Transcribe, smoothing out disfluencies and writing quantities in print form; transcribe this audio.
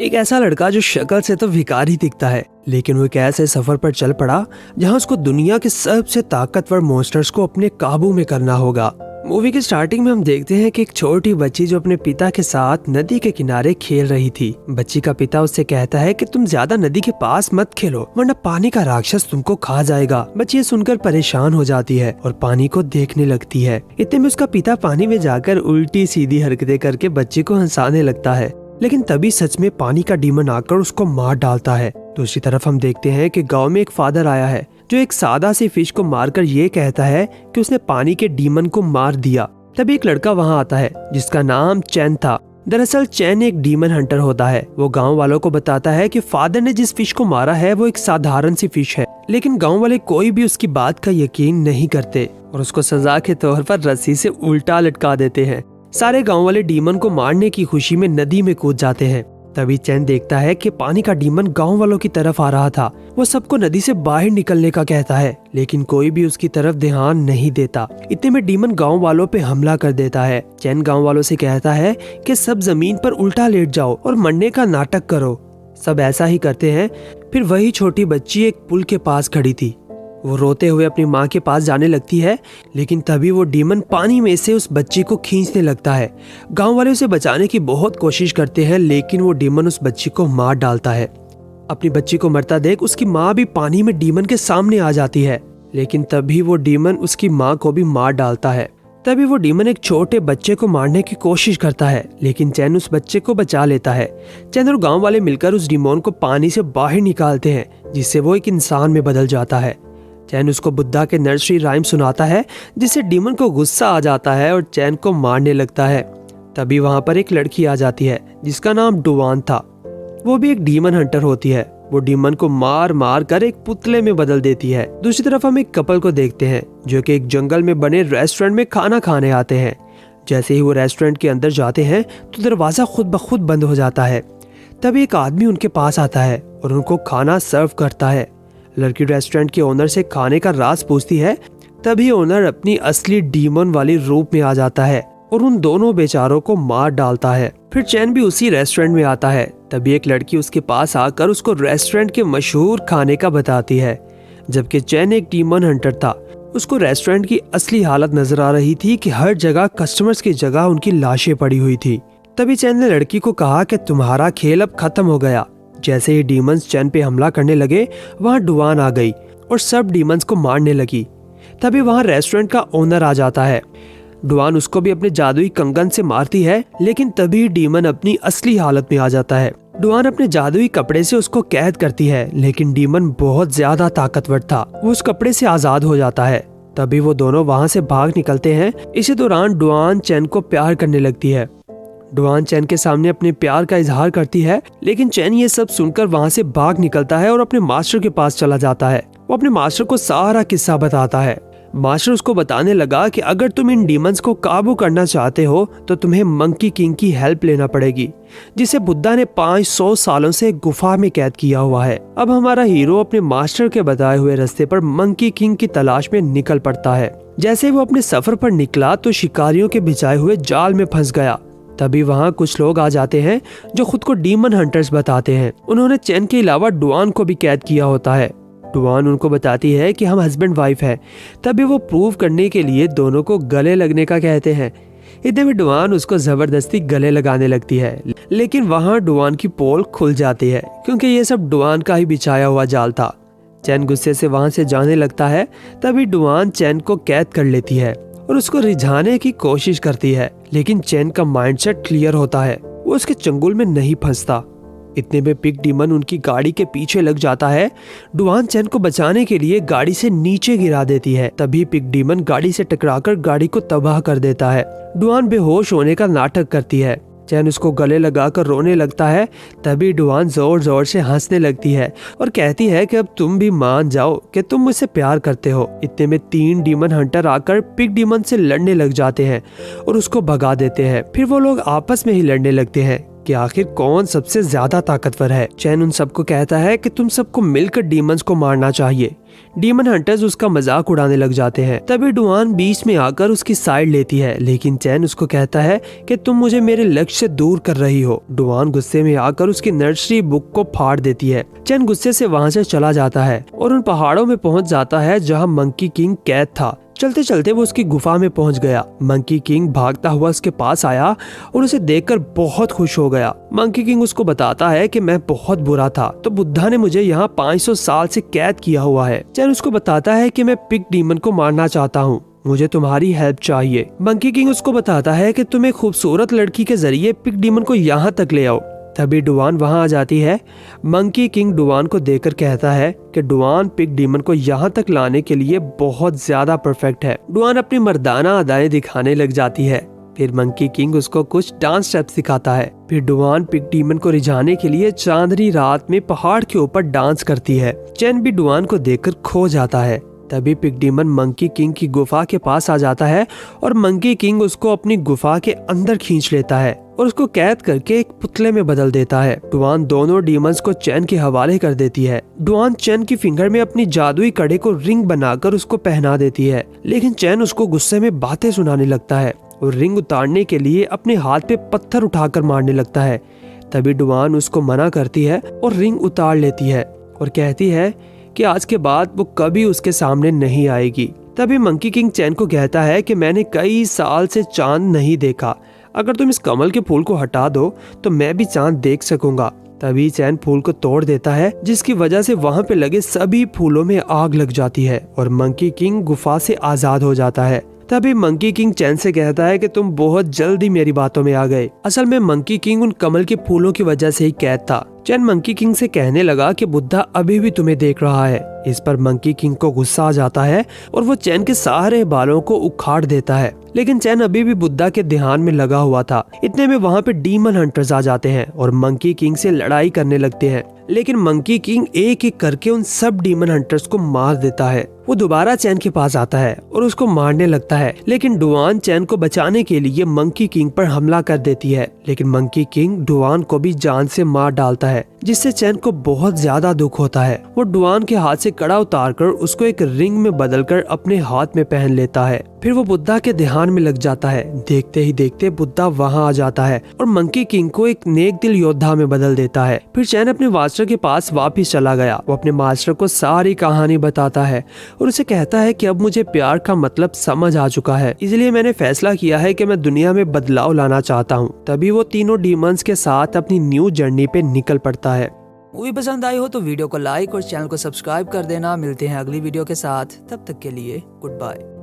एक ऐसा लड़का जो शक्ल से तो भिखारी दिखता है, लेकिन वो एक ऐसे सफर पर चल पड़ा जहां उसको दुनिया के सबसे ताकतवर मॉन्स्टर्स को अपने काबू में करना होगा। मूवी की स्टार्टिंग में हम देखते हैं कि एक छोटी बच्ची जो अपने पिता के साथ नदी के किनारे खेल रही थी। बच्ची का पिता उससे कहता है कि तुम ज्यादा नदी के पास मत खेलो वरना पानी का राक्षस तुमको खा जाएगा। बच्ची ये सुनकर परेशान हो जाती है और पानी को देखने लगती है। इतने में उसका पिता पानी में जाकर उल्टी सीधी हरकतें करके बच्ची को हंसाने लगता है, लेकिन तभी सच में पानी का डीमन आकर उसको मार डालता है। दूसरी तरफ हम देखते हैं कि गांव में एक फादर आया है जो एक सादा सी फिश को मारकर ये कहता है कि उसने पानी के डीमन को मार दिया। तभी एक लड़का वहां आता है जिसका नाम चैन था। दरअसल चैन एक डीमन हंटर होता है। वो गांव वालों को बताता है कि फादर ने जिस फिश को मारा है वो एक साधारण सी फिश है, लेकिन गांव वाले कोई भी उसकी बात का यकीन नहीं करते और उसको सजा के तौर पर रस्सी से उल्टा लटका देते हैं। सारे गांव वाले डीमन को मारने की खुशी में नदी में कूद जाते हैं। तभी चैन देखता है कि पानी का डीमन गांव वालों की तरफ आ रहा था। वो सबको नदी से बाहर निकलने का कहता है, लेकिन कोई भी उसकी तरफ ध्यान नहीं देता। इतने में डीमन गांव वालों पे हमला कर देता है। चैन गांव वालों से कहता है कि सब जमीन पर उल्टा लेट जाओ और मरने का नाटक करो। सब ऐसा ही करते हैं। फिर वही छोटी बच्ची एक पुल के पास खड़ी थी। वो रोते हुए अपनी माँ के पास जाने लगती है, लेकिन तभी वो डीमन पानी में से उस बच्ची को खींचने लगता है। गांव वाले उसे बचाने की बहुत कोशिश करते हैं, लेकिन वो डीमन उस बच्ची को मार डालता है। अपनी बच्ची को मरता देख उसकी माँ भी पानी में डीमन के सामने आ जाती है, लेकिन तभी वो डीमन उसकी माँ को भी मार डालता है। तभी वो डीमन एक छोटे बच्चे को मारने की कोशिश करता है, लेकिन चैन उस बच्चे को बचा लेता है। चैन और गाँव वाले मिलकर उस डीमन को पानी से बाहर निकालते हैं, जिससे वो एक इंसान में बदल जाता है। चैन उसको बुद्धा के नर्सरी राइम सुनाता है, जिससे डीमन को गुस्सा आ जाता है और चैन को मारने लगता है। तभी वहां पर एक लड़की आ जाती है जिसका नाम डुवान था। वो भी एक डीमन हंटर होती है। वो डीमन को मार मार कर एक पुतले में बदल देती है। दूसरी तरफ हम एक कपल को देखते हैं जो कि एक जंगल में बने रेस्टोरेंट में खाना खाने आते हैं। जैसे ही वो रेस्टोरेंट के अंदर जाते हैं तो दरवाजा खुद ब खुद बंद हो जाता है। तभी एक आदमी उनके पास आता है और उनको खाना सर्व करता है। लड़की रेस्टोरेंट के ओनर से खाने का राज पूछती है। तभी ओनर अपनी असली डीमन वाली रूप में आ जाता है और उन दोनों बेचारों को मार डालता है। फिर चैन भी उसी रेस्टोरेंट में आता है। तभी एक लड़की उसके पास आकर उसको रेस्टोरेंट के मशहूर खाने का बताती है। जबकि चैन एक डीमन हंटर था, उसको रेस्टोरेंट की असली हालत नजर आ रही थी कि हर जगह कस्टमर्स की जगह उनकी लाशें पड़ी हुई थी। तभी चैन ने लड़की को कहा कि तुम्हारा खेल अब खत्म हो गया। जैसे ही डीमंस चैन पे हमला करने लगे, वहाँ डुवान आ गई और सब डीमंस को मारने लगी। तभी वहाँ रेस्टोरेंट का ओनर आ जाता है। डुवान उसको भी अपने जादुई कंगन से मारती है, लेकिन तभी डीमन अपनी असली हालत में आ जाता है। डुवान अपने जादुई कपड़े से उसको कैद करती है, लेकिन डीमन बहुत ज्यादा ताकतवर था। वो उस कपड़े से आजाद हो जाता है। तभी वो दोनों वहाँ से भाग निकलते हैं। इसी दौरान डुवान चैन को प्यार करने लगती है। डुवान चैन के सामने अपने प्यार का इजहार करती है, लेकिन चैन ये सब सुनकर वहाँ से भाग निकलता है और अपने मास्टर के पास चला जाता है। वो अपने मास्टर को सारा किस्सा बताता है। मास्टर उसको बताने लगा कि अगर तुम इन डीमंस को काबू करना चाहते हो तो तुम्हें मंकी किंग की हेल्प लेना पड़ेगी, जिसे बुद्धा ने 500 सालों से गुफा में कैद किया हुआ है। अब हमारा हीरो अपने मास्टर के बताए हुए रास्ते पर मंकी किंग की तलाश में निकल पड़ता है। जैसे वो अपने सफर पर निकला तो शिकारियों के बिछाए हुए जाल में फंस गया। तभी वहाँ कुछ लोग आ जाते हैं जो खुद को डीमन हंटर्स बताते हैं। उन्होंने चैन के अलावा डुवान को भी कैद किया होता है। डुवान उनको बताती है कि हम हस्बैंड वाइफ है। तभी वो प्रूव करने के लिए दोनों को गले लगने का कहते हैं। इतने में डुवान उसको जबरदस्ती गले लगाने लगती है, लेकिन वहाँ डुवान की पोल खुल जाती है क्योंकि ये सब डुवान का ही बिछाया हुआ जाल था। चैन गुस्से से वहाँ से जाने लगता है। तभी डुवान चैन को कैद कर लेती है और उसको रिझाने की कोशिश करती है, लेकिन चैन का माइंडसेट क्लियर होता है। वो उसके चंगुल में नहीं फंसता। इतने में पिग डीमन उनकी गाड़ी के पीछे लग जाता है। डुवान चैन को बचाने के लिए गाड़ी से नीचे गिरा देती है। तभी पिग डीमन गाड़ी से टकराकर गाड़ी को तबाह कर देता है। डुवान बेहोश होने का नाटक करती है। चैन उसको गले लगाकर रोने लगता है। तभी डुवान जोर जोर से हंसने लगती है और कहती है कि अब तुम भी मान जाओ कि तुम मुझसे प्यार करते हो। इतने में 3 डीमन हंटर आकर पिग डीमन से लड़ने लग जाते हैं और उसको भगा देते हैं। फिर वो लोग आपस में ही लड़ने लगते हैं। कि आखिर कौन सबसे ज्यादा ताकतवर है। चैन उन सबको कहता है कि तुम सबको मिलकर डीमंस को मारना चाहिए। डीमन हंटर्स उसका मजाक उड़ाने लग जाते हैं। तभी डुआन बीच में आकर उसकी साइड लेती है, लेकिन चैन उसको कहता है कि तुम मुझे मेरे लक्ष्य से दूर कर रही हो। डुआन गुस्से में आकर उसकी नर्सरी बुक को फाड़ देती है। चैन गुस्से से वहाँ से चला जाता है और उन पहाड़ों में पहुँच जाता है जहाँ मंकी किंग कैद था। चलते चलते वो उसकी गुफा में पहुंच गया। मंकी किंग भागता हुआ उसके पास आया और उसे देखकर बहुत खुश हो गया। मंकी किंग उसको बताता है कि मैं बहुत बुरा था, तो बुद्धा ने मुझे यहाँ 500 साल से कैद किया हुआ है। चैन उसको बताता है कि मैं पिग डीमन को मारना चाहता हूँ, मुझे तुम्हारी हेल्प चाहिए। मंकी किंग उसको बताता है कि तुम एक खूबसूरत लड़की के जरिए पिग डीमन को यहाँ तक ले आओ। तभी डुआन वहां आ जाती है। मंकी किंग डुआन को देखकर कहता है कि डुआन पिग डीमन को यहाँ तक लाने के लिए बहुत ज्यादा परफेक्ट है। डुआन अपनी मर्दाना अदाएं दिखाने लग जाती है। फिर मंकी किंग उसको कुछ डांस स्टेप्स सिखाता है। फिर डुआन पिग डीमन को रिझाने के लिए चांदनी रात में पहाड़ के ऊपर डांस करती है। चैन भी डुआन को देखकर खो जाता है। तभी पिग डीमन मंकी किंग की गुफा के पास आ जाता है और मंकी किंग उसको अपनी गुफा के अंदर खींच लेता है और उसको कैद करके एक पुतले में बदल देता है। डुआन दोनों डीमंस को चैन के हवाले कर देती है। डुआन चैन की फिंगर में अपनी जादुई कड़े को रिंग बनाकर उसको पहना देती है, लेकिन चैन उसको गुस्से में बातें सुनाने लगता है और रिंग उतारने के लिए अपने हाथ पे पत्थर उठाकर मारने लगता है। तभी डुआन उसको मना करती है और रिंग उतार लेती है और कहती है कि आज के बाद वो कभी उसके सामने नहीं आएगी। तभी मंकी किंग चैन को कहता है कि मैंने कई साल से चांद नहीं देखा, अगर तुम इस कमल के फूल को हटा दो तो मैं भी चांद देख सकूंगा। तभी चैन फूल को तोड़ देता है, जिसकी वजह से वहाँ पे लगे सभी फूलों में आग लग जाती है और मंकी किंग गुफा से आजाद हो जाता है। तभी मंकी किंग चैन से कहता है कि तुम बहुत जल्दी मेरी बातों में आ गए। असल में मंकी किंग उन कमल के फूलों की वजह से ही कैद था। चैन मंकी किंग से कहने लगा कि बुद्धा अभी भी तुम्हें देख रहा है। इस पर मंकी किंग को गुस्सा आ जाता है और वो चैन के सारे बालों को उखाड़ देता है, लेकिन चैन अभी भी बुद्धा के ध्यान में लगा हुआ था। इतने में वहाँ पे डीमन हंटर्स आ जाते हैं और मंकी किंग से लड़ाई करने लगते हैं, लेकिन मंकी किंग एक एक करके उन सब डीमन हंटर्स को मार देता है। वो दोबारा चैन के पास आता है और उसको मारने लगता है, लेकिन डुआन चैन को बचाने के लिए मंकी किंग पर हमला कर देती है, लेकिन मंकी किंग डुआन को भी जान से मार डालता है, जिससे चैन को बहुत ज्यादा दुख होता है। वो डुआन के हाथ से कड़ा उतारकर उसको एक रिंग में बदलकर अपने हाथ में पहन लेता है। फिर वो बुद्धा के ध्यान में लग जाता है। देखते ही देखते बुद्धा वहाँ आ जाता है और मंकी किंग को एक नेक दिल योद्धा में बदल देता है। फिर चैन अपने मास्टर के पास वापिस चला गया। वो अपने मास्टर को सारी कहानी बताता है और उसे कहता है कि अब मुझे प्यार का मतलब समझ आ चुका है, इसलिए मैंने फैसला किया है कि मैं दुनिया में बदलाव लाना चाहता हूँ। तभी वो तीनों डीमंस के साथ अपनी न्यू जर्नी पे निकल पड़ता है। मूवी पसंद आई हो तो वीडियो को लाइक और चैनल को सब्सक्राइब कर देना। मिलते हैं अगली वीडियो के साथ, तब तक के लिए गुड बाय।